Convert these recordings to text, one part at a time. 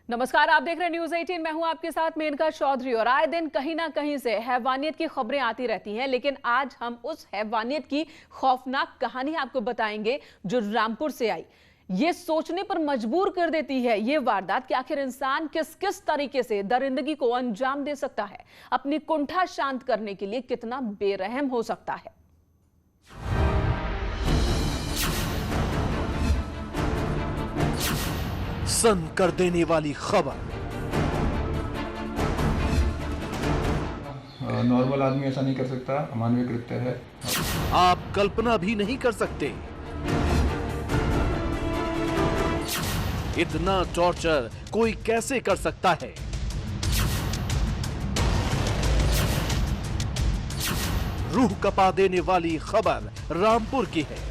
नमस्कार, आप देख रहे हैं न्यूज 18। मैं हूं आपके साथ मेनका चौधरी। और आए दिन कहीं ना कहीं से हैवानियत की खबरें आती रहती हैं, लेकिन आज हम उस हैवानियत की खौफनाक कहानी आपको बताएंगे जो रामपुर से आई। ये सोचने पर मजबूर कर देती है ये वारदात कि आखिर इंसान किस किस तरीके से दरिंदगी को अंजाम दे सकता है, अपनी कुंठा शांत करने के लिए कितना बेरहम हो सकता है। सन कर देने वाली खबर। नॉर्मल आदमी ऐसा नहीं कर सकता, अमानवीय कृत्य है। आप कल्पना भी नहीं कर सकते इतना टॉर्चर कोई कैसे कर सकता है। रूह कपा देने वाली खबर रामपुर की है।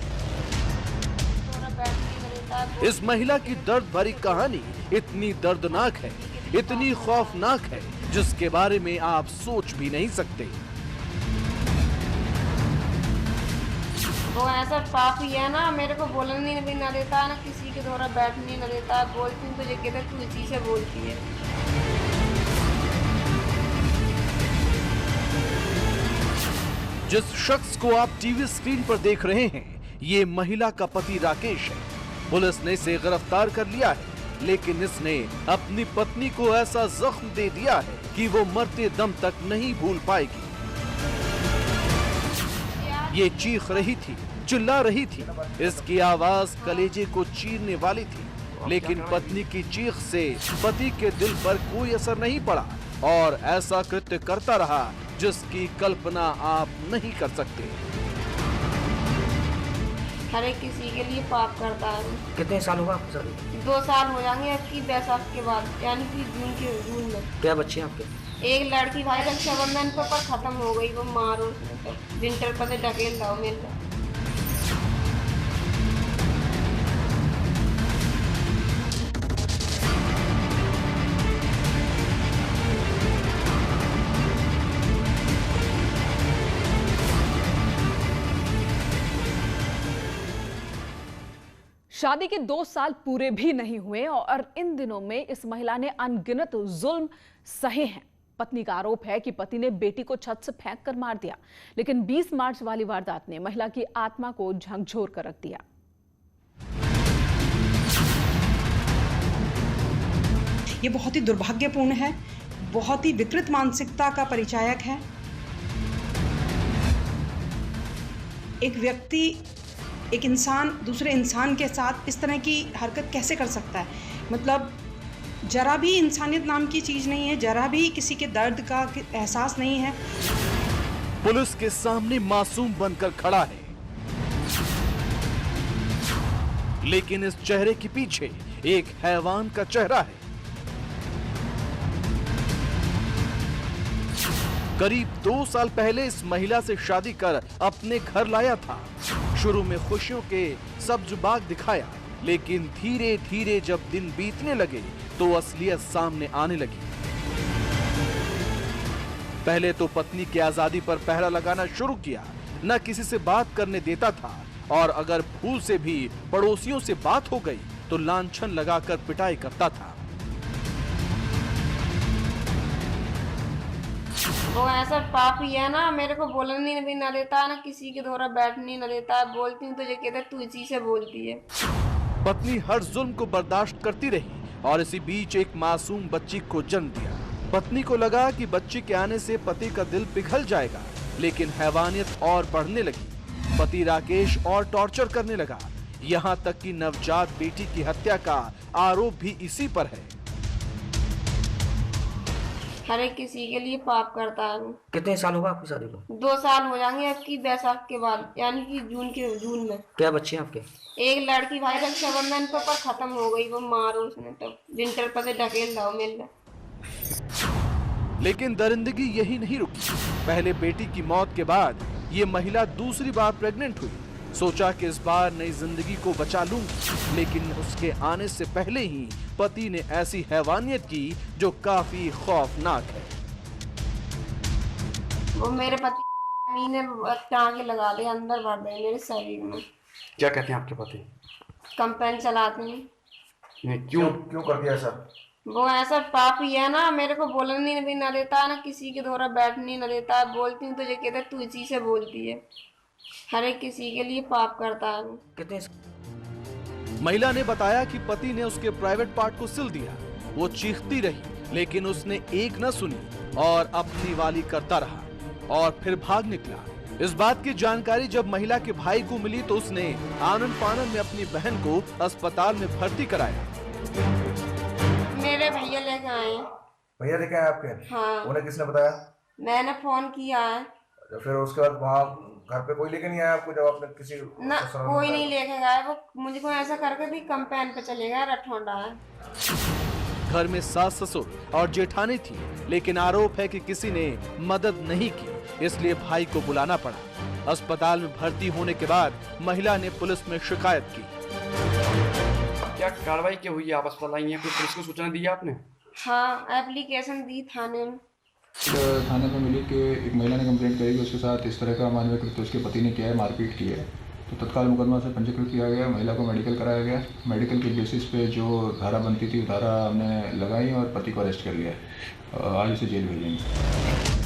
इस महिला की दर्द भरी कहानी इतनी दर्दनाक है, इतनी खौफनाक है, जिसके बारे में आप सोच भी नहीं सकते। वो ऐसा पापी है ना, मेरे को बोलने भी ना देता, ना किसी के द्वारा बैठने ना देता। बोलती हूँ तुझे कहते तू इसी से बोलती है। जिस शख्स को आप टीवी स्क्रीन पर देख रहे हैं, ये महिला का पति राकेश है। पुलिस ने इसे गिरफ्तार कर लिया है, लेकिन इसने अपनी पत्नी को ऐसा जख्म दे दिया है कि वो मरते दम तक नहीं भूल पाएगी। ये चीख रही थी, चिल्ला रही थी, इसकी आवाज कलेजे को चीरने वाली थी, लेकिन पत्नी की चीख से पति के दिल पर कोई असर नहीं पड़ा और ऐसा कृत्य करता रहा जिसकी कल्पना आप नहीं कर सकते। हर एक किसी के लिए पाप करता है। कितने साल हुआ आपको शादी? 2 साल हो जाएंगे इसकी बैसाख के बाद, यानी कि जून में। क्या बच्चे हैं आपके? एक लड़की भाई रक्षाबंधन पर खत्म हो गई, वो मारो उसने तो विंटर पर से ढकेल रहा मिल रहा। शादी के 2 साल पूरे भी नहीं हुए और इन दिनों में इस महिला ने अनगिनत जुल्म सहे हैं। पत्नी का आरोप है कि पति ने बेटी को छत से फेंक कर मार दिया, लेकिन 20 मार्च वाली वारदात ने महिला की आत्मा को झकझोर कर रख दिया। ये बहुत ही दुर्भाग्यपूर्ण है, बहुत ही विकृत मानसिकता का परिचायक है। एक व्यक्ति, एक इंसान दूसरे इंसान के साथ इस तरह की हरकत कैसे कर सकता है? मतलब जरा भी इंसानियत नाम की चीज नहीं है, जरा भी किसी के दर्द का एहसास नहीं है। पुलिस के सामने मासूम बनकर खड़ा है, लेकिन इस चेहरे के पीछे एक हैवान का चेहरा है। करीब 2 साल पहले इस महिला से शादी कर अपने घर लाया था। शुरू में खुशियों के सब्ज बाग दिखाया, लेकिन धीरे धीरे जब दिन बीतने लगे तो असलियत सामने आने लगी। पहले तो पत्नी की आजादी पर पहरा लगाना शुरू किया, न किसी से बात करने देता था, और अगर भूल से भी पड़ोसियों से बात हो गई तो लांछन लगाकर पिटाई करता था। वो ऐसा पापी है ना, मेरे को बोलने भी ना देता, ना किसी के द्वारा बैठने ना देता। बोलती हूँ तुझे कहते तू इसी से बोलती है। पत्नी हर जुल्म को बर्दाश्त करती रही और इसी बीच एक मासूम बच्ची को जन्म दिया। पत्नी को लगा कि बच्ची के आने से पति का दिल पिघल जाएगा, लेकिन हैवानियत और बढ़ने लगी। पति राकेश और टॉर्चर करने लगा, यहाँ तक कि नवजात बेटी की हत्या का आरोप भी इसी पर है। हर एक किसी के लिए पाप करता है। कितने साल हुआ आपकी शादी को? 2 साल हो जाएंगे इसकी बैसाख के बाद, यानी कि जून में। क्या बच्चे हैं आपके? एक लड़की भाई रक्षाबंधन पर खत्म हो गई, वो मारो उसने तो विंटर पर से ढकेल रहा मिल रहा। लेकिन दरिंदगी यही नहीं रुकी। पहले बेटी की मौत के बाद ये महिला दूसरी बार प्रेग्नेंट हुई। सोचा कि इस बार नई जिंदगी को बचा लूंगी, लेकिन उसके आने से पहले ही पति ने ऐसी हैवानियत की जो काफी खौफनाक है। वो मेरे पति ने टांगे लगा दिए, अंदर भर दिए मेरे शरीर में। क्या कहते हैं आपके पति? कंपेन चलाते हैं। क्यों क्यों कर दिया ऐसा? वो ऐसा पापी है ना, मेरे को बोलने भी ना देता है, ना किसी के द्वारा बैठने ना देता है। बोलती हूँ तो जो कहते तू इसी से बोलती है। हर एक किसी के लिए पाप करता है वो। कितने महिला ने बताया कि पति ने उसके प्राइवेट पार्ट को सिल दिया। वो चीखती रही लेकिन उसने एक न सुनी और अपनी वाली करता रहा और फिर भाग निकला। इस बात की जानकारी जब महिला के भाई को मिली तो उसने आनन फानन में अपनी बहन को अस्पताल में भर्ती कराया। मेरे भैया लेके आए। भैया लेके आए आपके? हाँ। उन्हें किसने बताया? मैंने फोन किया है। तो फिर उसके बाद वहाँ घर पे कोई लेके नहीं आया आपको? जब आपने किसी ना कोई नहीं लेके गया। वो मुझको ऐसा करके भी कंपेन पे चले गया, रठौंडा है। घर में सास ससुर और जेठानी थी लेकिन आरोप है कि किसी ने मदद नहीं की, इसलिए भाई को बुलाना पड़ा। अस्पताल में भर्ती होने के बाद महिला ने पुलिस में शिकायत की। क्या कार्रवाई क्या हुई है? आप अस्पताल आई हैं, कोई पुलिस को सूचना दी है आपने? हाँ, एप्लीकेशन दी थाने में। थाने में मिली कि एक महिला ने कंप्लेंट करी कि उसके साथ इस तरह का अमानवीय कृत्य उसके पति ने किया है, मारपीट की है। तो तत्काल मुकदमा से पंजीकृत किया गया, महिला को मेडिकल कराया गया। मेडिकल के बेसिस पे जो धारा बनती थी धारा हमने लगाई और पति को अरेस्ट कर लिया। आज इसे जेल भेजेंगे।